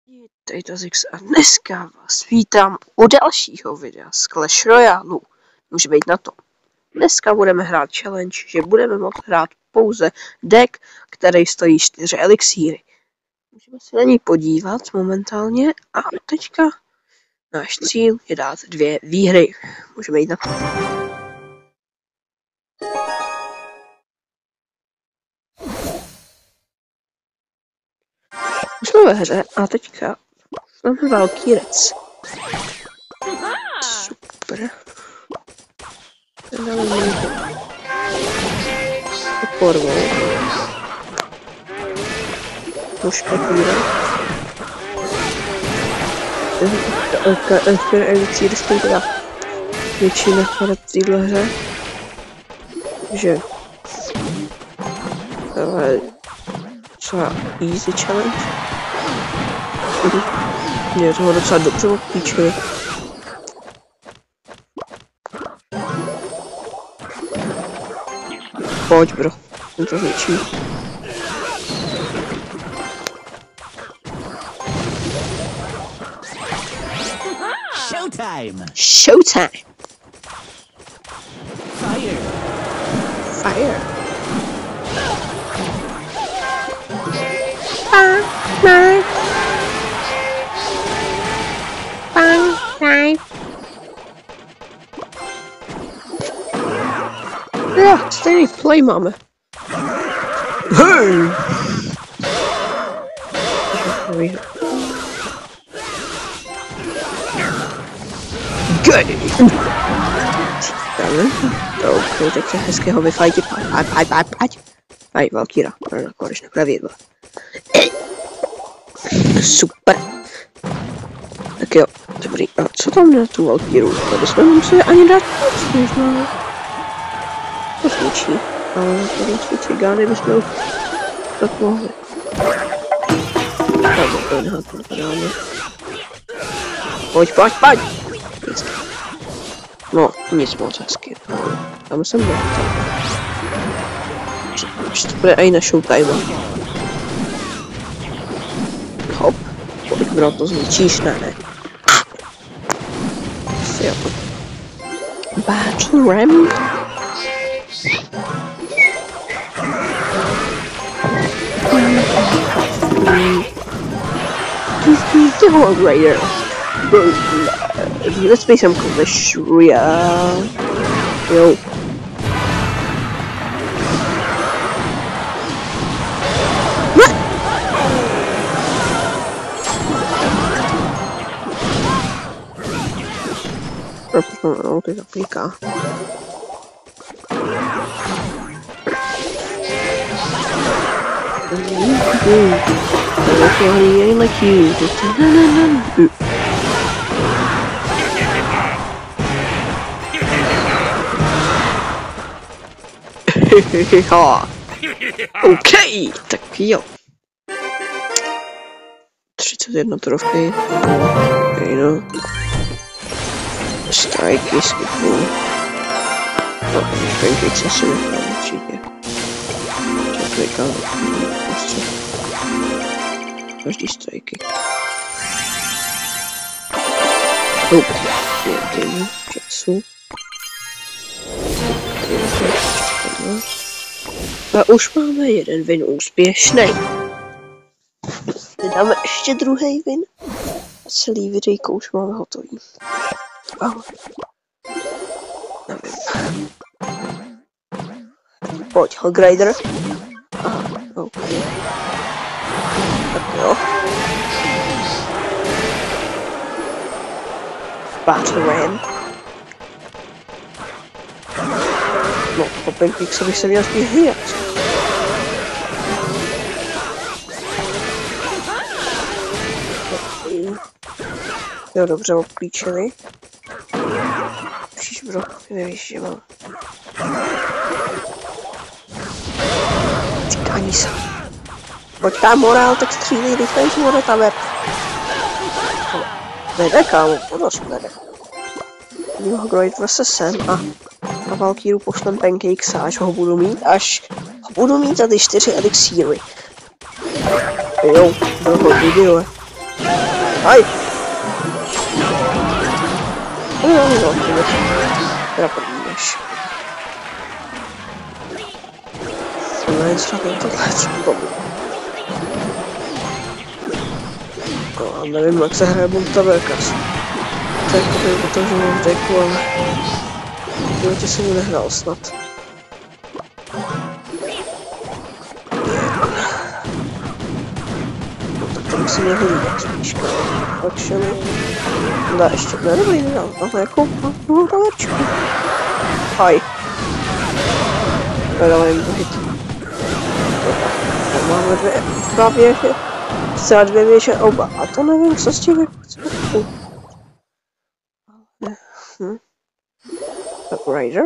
Vítejte a dneska vás vítám u dalšího videa z Clash Royale. Může být na to. Dneska budeme hrát challenge, že budeme moct hrát pouze deck, který stojí 4 elixíry. Můžeme se na ní podívat momentálně a teďka náš cíl je dát 2 výhry. Můžeme jít na to. Už jsme ve hře a teďka máme Valkyrec. Super. Porvou. Muškatýra. Elixíry stojí teda většina v téhle hře. Takže tohle docela easy challenge. Mě toho docela dobře odpíčuje. Pojď bro, jsem to zničí. Showtime! Showtime! Fire! Fire! Bang! Bang! Bang! Bang! Ja, stejný play máme. Hej! Good! Ok, teď se hezkého vyfajtit. Pojď. Aj, Valkyra. Konečně pravidla. Super. Tak jo, dobrý. A co tam na tu Valkyru? Tady jsme nemuseli ani dát nic možná. To zničí. Ale tohle jsou cigány, bychom už tak mohli. Tak to napadáme. Pojď. No, nic moc hezky. Tam jsem byl. Už to bude i na showtime. Hop. Pojď bro, to zničíš, ne. Jo. Battle Ram. He's the whole raider. Let's play some Clash Royale. Yo. No, to zaplíká. He ain't like you. OK, tak jo. 31 trofej. Okay, no. Strike skipnu. No, pancakes asi nechám určitě. Čekám. Každý strajky. Pěkný času. A už máme jeden win úspěšný. Dáme ještě druhý win. A celý videjko už máme hotový. Nevím. Pojď, Hogrider. Aha, OK. Tak jo. Battle Ram. No, po Pancakes bych se měl spíš hlídat. Jo, dobře, obklíčili. Příš bro, nevíš, že mám. Cikání se. Pojď tam, morál, tak střílej, rychlejš, more tam je. Vede, kámo, podost vede. Hogrider zase sem a na Valkyru pošlem Pancakes, až ho budu mít za ty 4 elixíry. Jo, bylo video. Aj! No, teda podíváš. Ne, třeba tohle no, nevím, jak se hraje Montaverkas. Tak to je to, že mám řekl, ale životě jsem mu nehrál snad. No tak to musím nehlídat spíš, action. No ještě, ne, dobrý, nedal, ale jako mám talerčku. Aj. Nedal jim to hit. Máme dva věže, třeba dvě věže oba, a to nevím, co s tím jako Rider.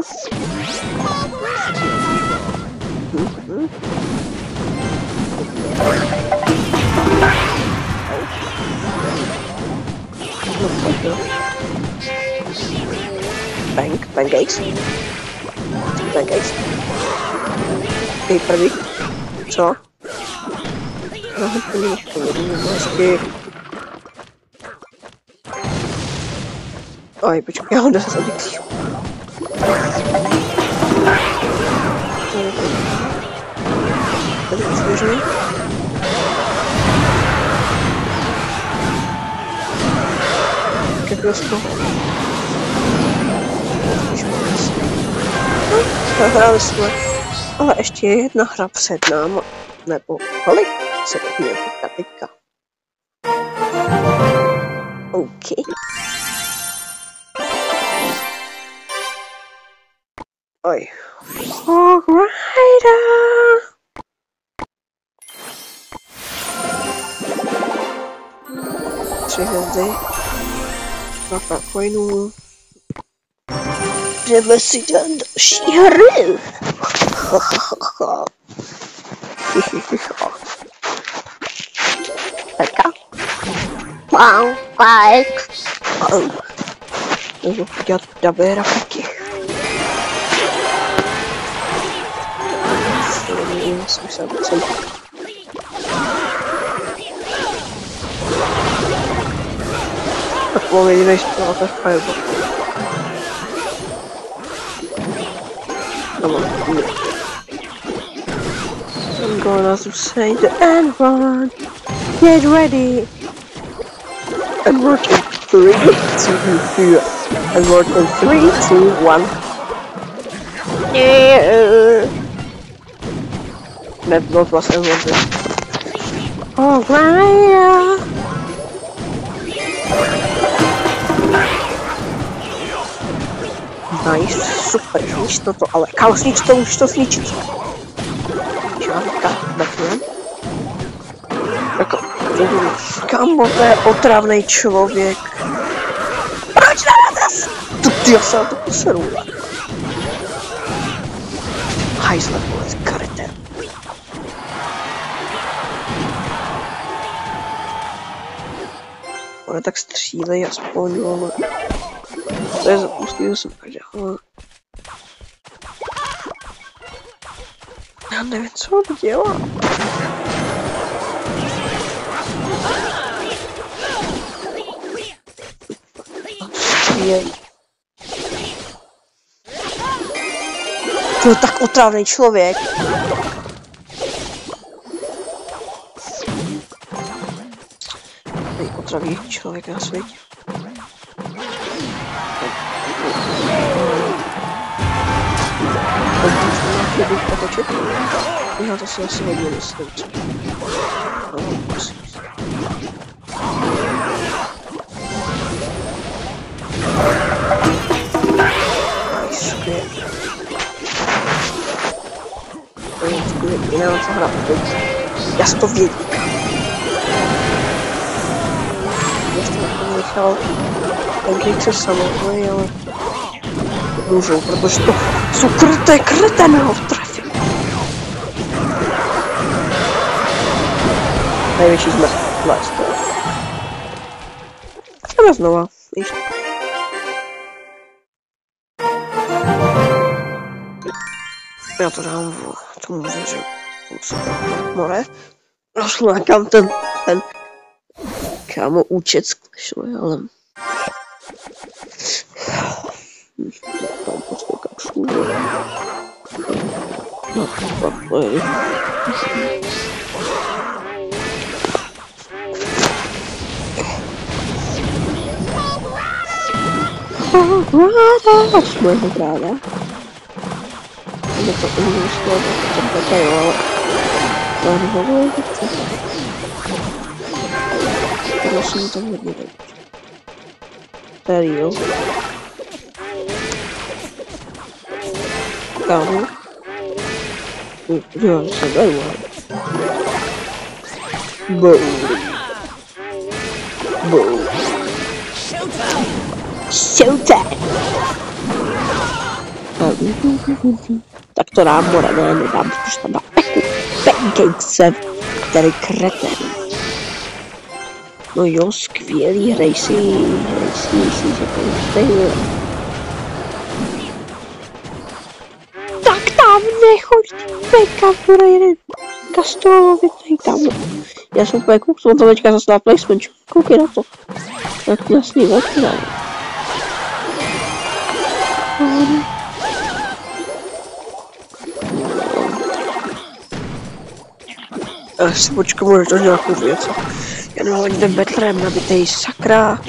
Pancakes. Ty první. Co? Oj, počkej, já ho jdu zase odjíct. Tady osvěžný. Kekrosko. Zahráli jsme. Ale ještě je jedna hra před náma. Nebo kolik se to mě teďka. OK. Oj. Hog Rider. Tři hvězdy. 2 coinů. Jdeme si dát další hry. Peka. Wow, like. Můžu dělat dabéra peky. Tak pověděli, než to tak fireball. Come on. I'm gonna say the end one. Get ready. And work in 3, 2, 4. And work in 3, 2, 1. Yeah. That was everything. Oh, right. Nice, super, znič to, ale kam znič to, už to zničit. Žádka, Batman. Jako, kambo, to je otravnej člověk. Proč narazil? Já se na to poseru. Hajzle, vole, karete. Ale tak střílej aspoň, vole. To je zapustý, jsem dělal. Já nevím, co on dělá. Jej. To je tak otravný člověk. Nejotravnější člověk na světě. Kdybych potočit? Já to si asi hodně myslím. Nice, skvěl. To je skvěl, jiného co hrát teď. Já jsem to věděl. Ještě na to nechal pancakes samotný, ale můžou, protože to jsou kreteného trefy. Největší zmrt. Nice. Jdeme znova. Já to dám tomu věřím. Tomu se more. Našlu někam ten Kámo, účet s Clash Royalem. Tam prostě kačku. No, pojď. Moje ráda. Je to úžasné, to jo, ale... Zahrnovuje to chce. Prosím, to hodně dobrý. Tady jo. Kámo. Jo, se beru, ale... Boom. Showtime! Tak to dám, more, ne, nedám, protože tam dá Pancakes, který kreten. No jo, skvělý, hraj si, že to je. Tak tam nechoď, Peka, bude jeden kastrovitý tam. Já jsem úplně kouknul, to teďka zase na placement, koukej na to. Tak jasný, velký dám. Já si počkám, může to nějakou věc. Já nemám ani ten Betlem nabitej, sakra.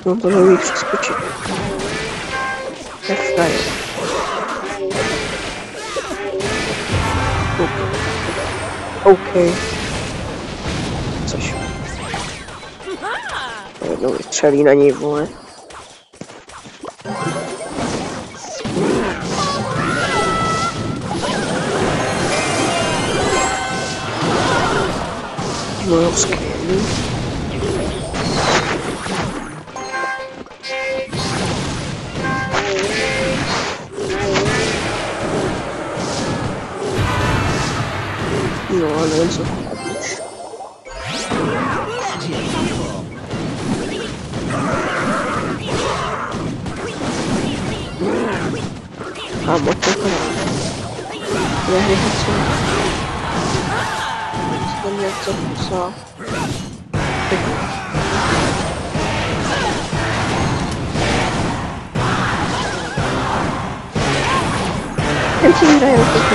No to nevím přeskočit. Tak tady. OK. Což? Jednou vystřelí na něj, vole. No jo, skvělý. No, ale nevím, co chápeš. A moc to nehryhat co. Jsem něco psal. Ten si hraje úplně.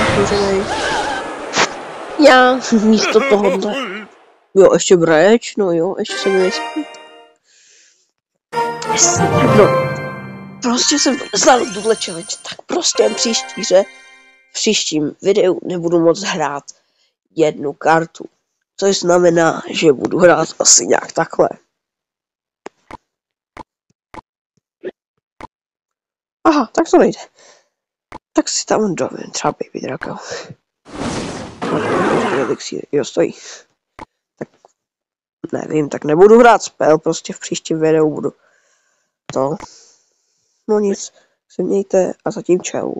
Já místo tohohle. Jo, ještě breč, no jo, ještě se mi nespí. No, prostě jsem znal tuhle challenge, tak prostě v příštím videu nebudu moc hrát jednu kartu. Což znamená, že budu hrát asi nějak takhle. Aha, tak to nejde. Tak si tam dovím, třeba Baby Draco. Jo, stojí. Tak nevím, tak nebudu hrát spell, prostě v příštím videu budu to. No nic, se mějte a zatím čau.